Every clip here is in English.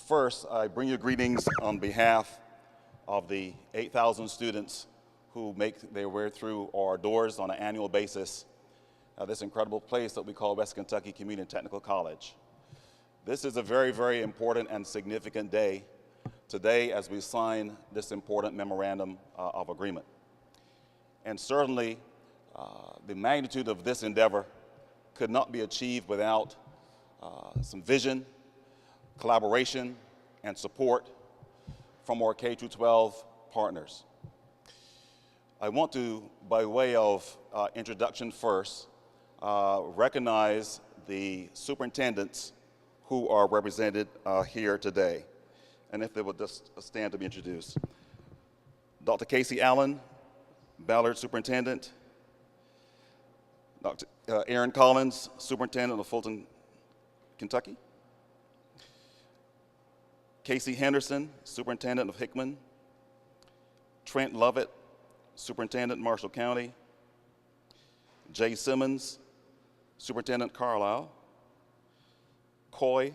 First, I bring you greetings on behalf of the 8,000 students who make their way through our doors on an annual basis at this incredible place that we call West Kentucky Community and Technical College. This is a very, very important and significant day today as we sign this important memorandum of agreement. And certainly, the magnitude of this endeavor could not be achieved without some vision, collaboration, and support from our K-12 partners. I want to, by way of introduction first, recognize the superintendents who are represented here today. And if they would just stand to be introduced. Dr. Casey Allen, Ballard Superintendent. Dr. Aaron Collins, Superintendent of Fulton, Kentucky. Casey Henderson, Superintendent of Hickman. Trent Lovett, Superintendent, Marshall County. Jay Simmons, Superintendent, Carlisle. Coy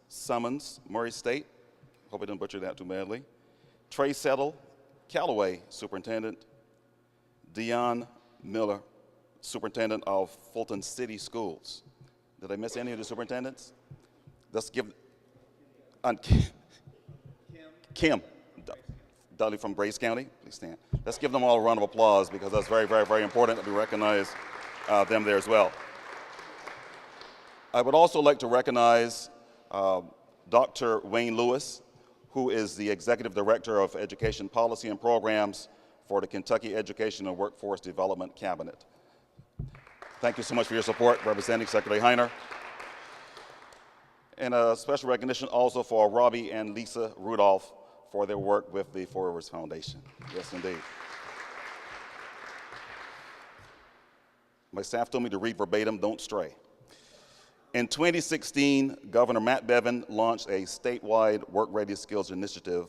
Summons, Murray State. Hope I didn't butcher that too badly. Trey Settle, Callaway Superintendent. Dion Miller, Superintendent of Fulton City Schools. Did I miss any of the superintendents? Let's give, Kim Dudley from Brace County, please stand. Let's give them all a round of applause because that's very, very, very important that we recognize them there as well. I would also like to recognize Dr. Wayne Lewis, who is the Executive Director of Education Policy and Programs for the Kentucky Education and Workforce Development Cabinet. Thank you so much for your support, representing Secretary Heiner. And a special recognition also for Robbie and Lisa Rudolph for their work with the Four Rivers Foundation. Yes, indeed. My staff told me to read verbatim, don't stray. In 2016, Governor Matt Bevin launched a statewide work-ready skills initiative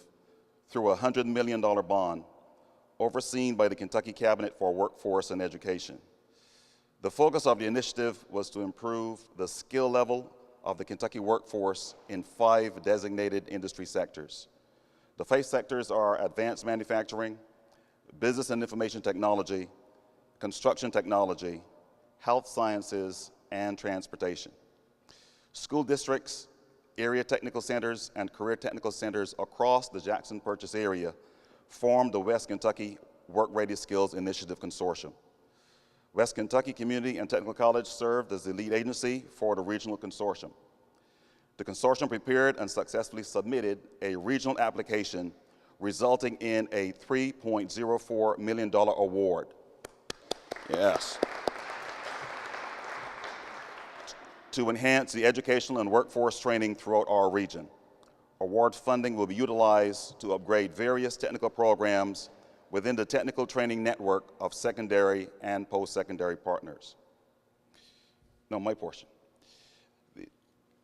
through a $100 million bond overseen by the Kentucky Cabinet for Workforce and Education. The focus of the initiative was to improve the skill level of the Kentucky workforce in 5 designated industry sectors. The 5 sectors are advanced manufacturing, business and information technology, construction technology, health sciences, and transportation. School districts, area technical centers, and career technical centers across the Jackson Purchase area formed the West Kentucky Work-Ready Skills Initiative Consortium. West Kentucky Community and Technical College served as the lead agency for the regional consortium. The consortium prepared and successfully submitted a regional application resulting in a $3.04 million award. Yes. To enhance the educational and workforce training throughout our region. Award funding will be utilized to upgrade various technical programs within the technical training network of secondary and post-secondary partners. Now, my portion.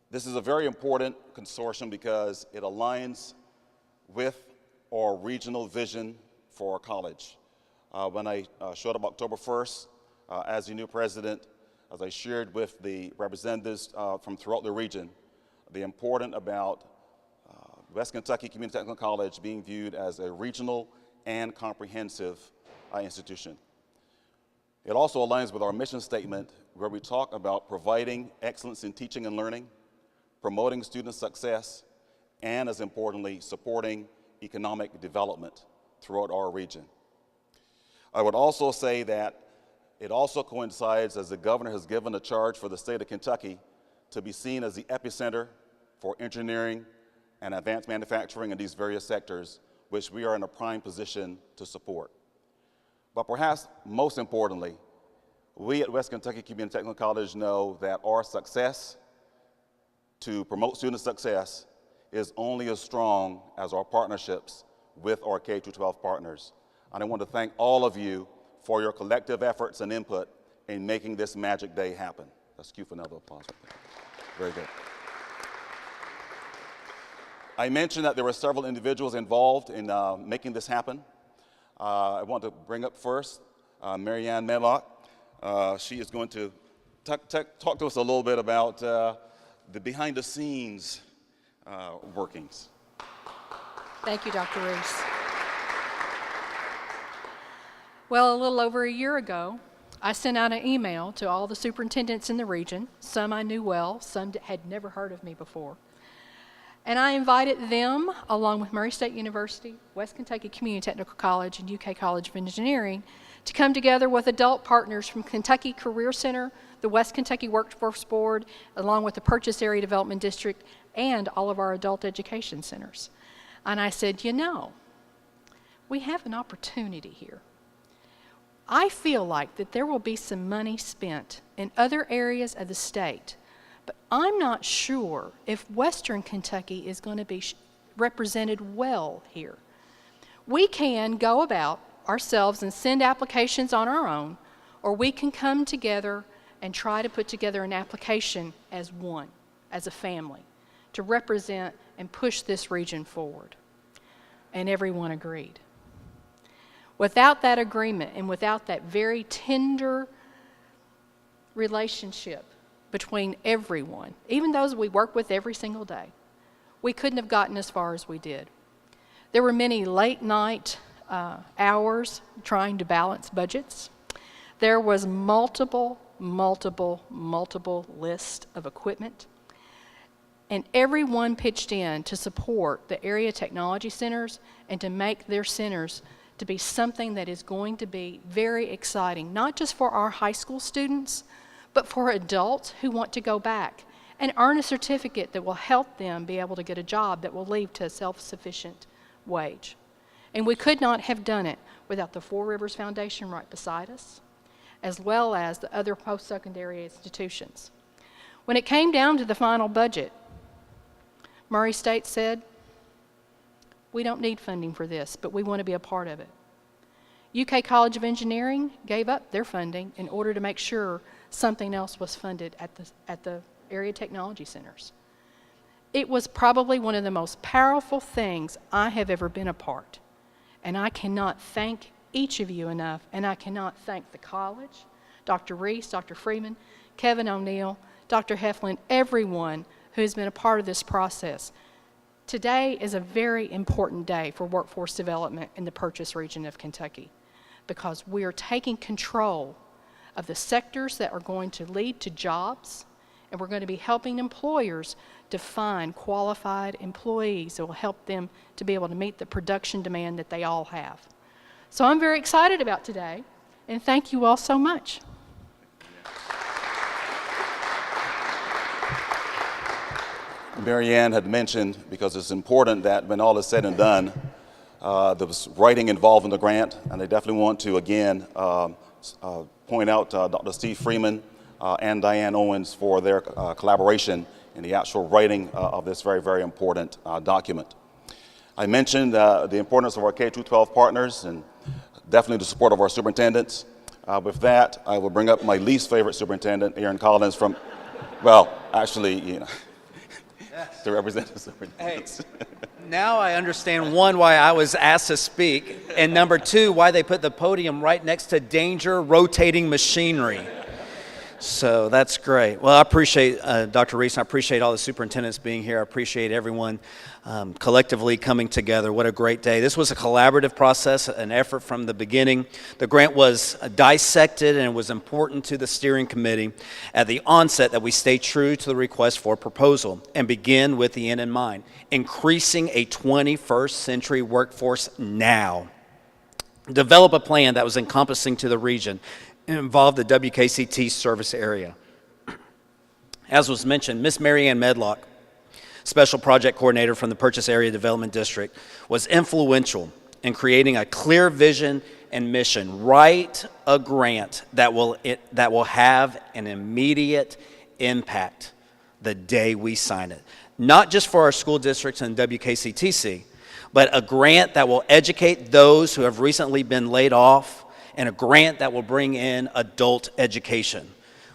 This is a very important consortium because it aligns with our regional vision for our college. When I showed up October 1st as the new president, as I shared with the representatives from throughout the region, the important about West Kentucky Community Technical College being viewed as a regional and comprehensive institution. It also aligns with our mission statement where we talk about providing excellence in teaching and learning, promoting student success, and as importantly, supporting economic development throughout our region. I would also say that it also coincides as the governor has given a charge for the state of Kentucky to be seen as the epicenter for engineering and advanced manufacturing in these various sectors, which we are in a prime position to support. But perhaps most importantly, we at West Kentucky Community Technical College know that our success to promote student success is only as strong as our partnerships with our K-12 partners. And I want to thank all of you for your collective efforts and input in making this magic day happen. Let's cue for another applause right there. Very good. I mentioned that there were several individuals involved in making this happen. I want to bring up first Marianne Medlock. She is going to talk to us a little bit about the behind the scenes workings. Thank you, Dr. Reese. Well, a little over a year ago, I sent out an email to all the superintendents in the region. Some I knew well, some had never heard of me before. And I invited them, along with Murray State University, West Kentucky Community Technical College, and UK College of Engineering, to come together with adult partners from Kentucky Career Center, the West Kentucky Workforce Board, along with the Purchase Area Development District, and all of our adult education centers. And I said, you know, we have an opportunity here. I feel like that there will be some money spent in other areas of the state, but I'm not sure if Western Kentucky is going to be represented well here. We can go about ourselves and send applications on our own, or we can come together and try to put together an application as one, as a family, to represent and push this region forward. And everyone agreed. Without that agreement and without that very tender relationship between everyone, even those we work with every single day, we couldn't have gotten as far as we did. There were many late night hours trying to balance budgets. There was multiple lists of equipment. And everyone pitched in to support the area technology centers and to make their centers to be something that is going to be very exciting, not just for our high school students, but for adults who want to go back and earn a certificate that will help them be able to get a job that will lead to a self-sufficient wage. And we could not have done it without the Four Rivers Foundation right beside us, as well as the other post-secondary institutions. When it came down to the final budget, Murray State said, we don't need funding for this, but we want to be a part of it. UK College of Engineering gave up their funding in order to make sure something else was funded at the area technology centers. It was probably one of the most powerful things I have ever been a part. And I cannot thank each of you enough, and I cannot thank the college, Dr. Reese, Dr. Freeman, Kevin O'Neill, Dr. Heflin, everyone who has been a part of this process. Today is a very important day for workforce development in the Purchase region of Kentucky, because we are taking control of the sectors that are going to lead to jobs, and we're going to be helping employers to find qualified employees that will help them to be able to meet the production demand that they all have. So I'm very excited about today, and thank you all so much. Mary Ann had mentioned, because it's important that when all is said and done, there was writing involved in the grant, and I definitely want to again point out Dr. Steve Freeman and Diane Owens for their collaboration in the actual writing of this very, very important document. I mentioned the importance of our K-12 partners and definitely the support of our superintendents. With that, I will bring up my least favorite superintendent, Aaron Collins, from, well, actually, you know, to represent the superintendents. Hey, now I understand, one, why I was asked to speak, and number two, why they put the podium right next to danger rotating machinery. So that's great. Well, I appreciate Dr. Reese. I appreciate all the superintendents being here. I appreciate everyone collectively coming together. What a great day. This was a collaborative process, an effort from the beginning. The grant was dissected, and it was important to the steering committee at the onset that we stay true to the request for proposal and begin with the end in mind, increasing a 21st century workforce now. Develop a plan that was encompassing to the region. It involved the WKCT service area. As was mentioned, Miss Mary Ann Medlock, Special Project Coordinator from the Purchase Area Development District, was influential in creating a clear vision and mission. Write a grant that will have an immediate impact the day we sign it. Not just for our school districts and WKCTC, but a grant that will educate those who have recently been laid off, and a grant that will bring in adult education.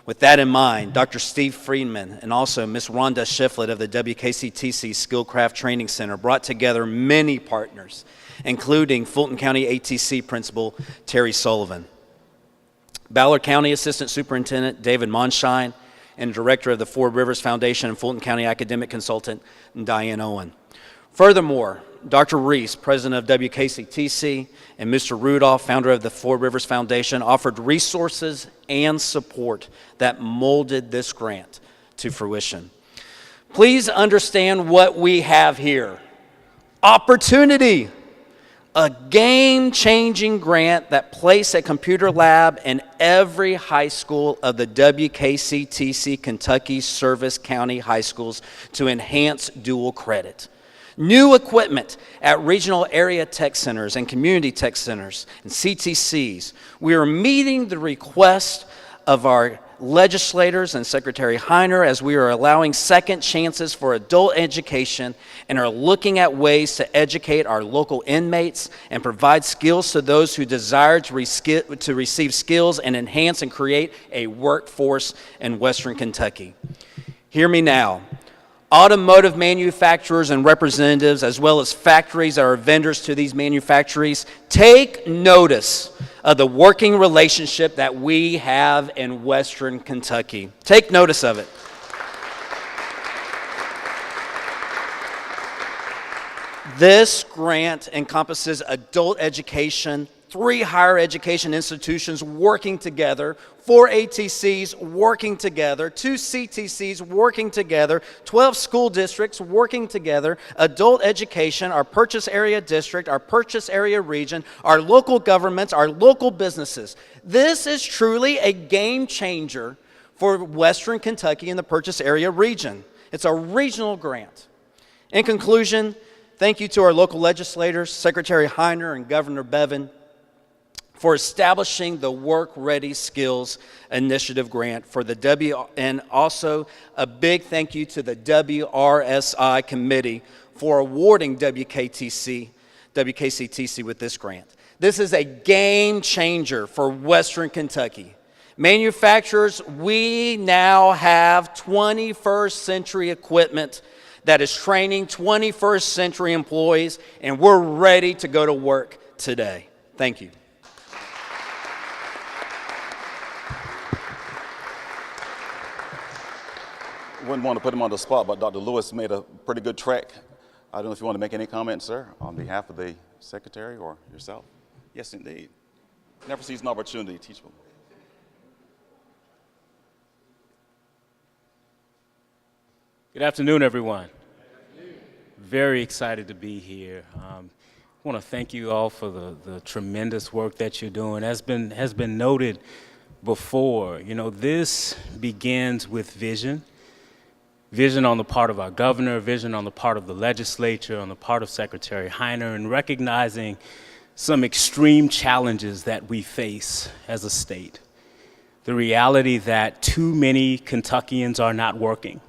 With that in mind, Dr. Steve Friedman and also Ms. Rhonda Shiflett of the WKCTC Skillcraft Training Center brought together many partners, including Fulton County ATC Principal Terry Sullivan, Ballard County Assistant Superintendent David Monshine, and Director of the Four Rivers Foundation and Fulton County Academic Consultant, Diane Owen. Furthermore, Dr. Reese, President of WKCTC, and Mr. Rudolph, founder of the Four Rivers Foundation, offered resources and support that molded this grant to fruition. Please understand what we have here. Opportunity. A game-changing grant that placed a computer lab in every high school of the WKCTC Kentucky Service County High Schools to enhance dual credit. New equipment at regional area tech centers and community tech centers and CTCs. We are meeting the request of our legislators and Secretary Heiner as we are allowing second chances for adult education and are looking at ways to educate our local inmates and provide skills to those who desire to receive skills and enhance and create a workforce in Western Kentucky. Hear me now. Automotive manufacturers and representatives, as well as factories that are vendors to these manufacturers, take notice of the working relationship that we have in Western Kentucky. Take notice of it. This grant encompasses adult education, 3 higher education institutions working together, 4 ATCs working together, 2 CTCs working together, 12 school districts working together, adult education, our purchase area district, our purchase area region, our local governments, our local businesses. This is truly a game changer for Western Kentucky and the purchase area region. It's a regional grant. In conclusion, thank you to our local legislators, Secretary Heiner and Governor Bevin, for establishing the Work Ready Skills Initiative grant for the and also a big thank you to the WRSI committee for awarding WKCTC with this grant. This is a game changer for Western Kentucky. Manufacturers, we now have 21st century equipment that is training 21st century employees, and we're ready to go to work today. Thank you. Wouldn't want to put him on the spot, but Dr. Lewis made a pretty good track. I don't know if you want to make any comments, sir, on behalf of the secretary or yourself. Yes, indeed. Never sees an opportunity to teach them. Good afternoon, everyone. Very excited to be here. I want to thank you all for the tremendous work that you're doing. Has been noted before, you know, this begins with vision. Vision on the part of our governor, vision on the part of the legislature, on the part of Secretary Heiner, and recognizing some extreme challenges that we face as a state. The reality that too many Kentuckians are not working.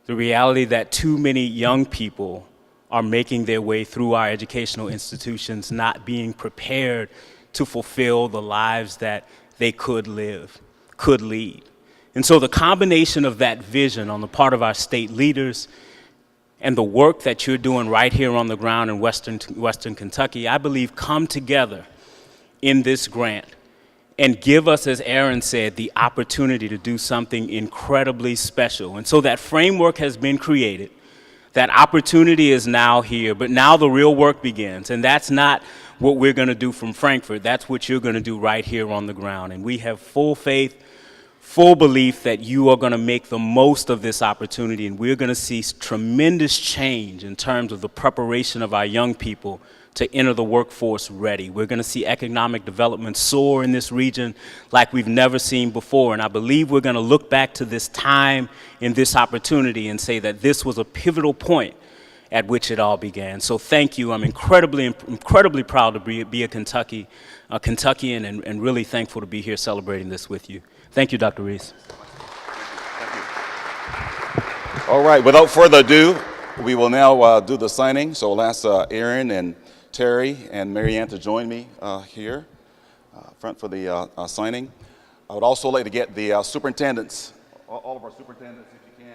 The reality that too many young people are making their way through our educational institutions, not being prepared to fulfill the lives that they could live, could lead. And so the combination of that vision on the part of our state leaders and the work that you're doing right here on the ground in Western Kentucky, I believe come together in this grant and give us, as Aaron said, the opportunity to do something incredibly special. And so that framework has been created. That opportunity is now here, but now the real work begins. And that's not what we're going to do from Frankfurt. That's what you're going to do right here on the ground. And we have full faith, full belief that you are going to make the most of this opportunity, and we're going to see tremendous change in terms of the preparation of our young people to enter the workforce ready. We're going to see economic development soar in this region like we've never seen before, and I believe we're going to look back to this time and this opportunity and say that this was a pivotal point at which it all began. So thank you. I'm incredibly proud to be a Kentuckian and really thankful to be here celebrating this with you. Thank you, Dr. Reese. Thank you. All right, without further ado, we will now do the signing. So I'll ask Aaron and Terry and Mary Ann to join me here front for the signing. I would also like to get the superintendents, all of our superintendents, if you can.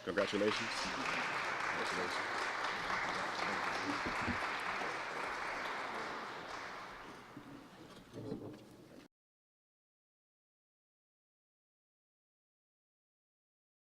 Congratulations. Congratulations.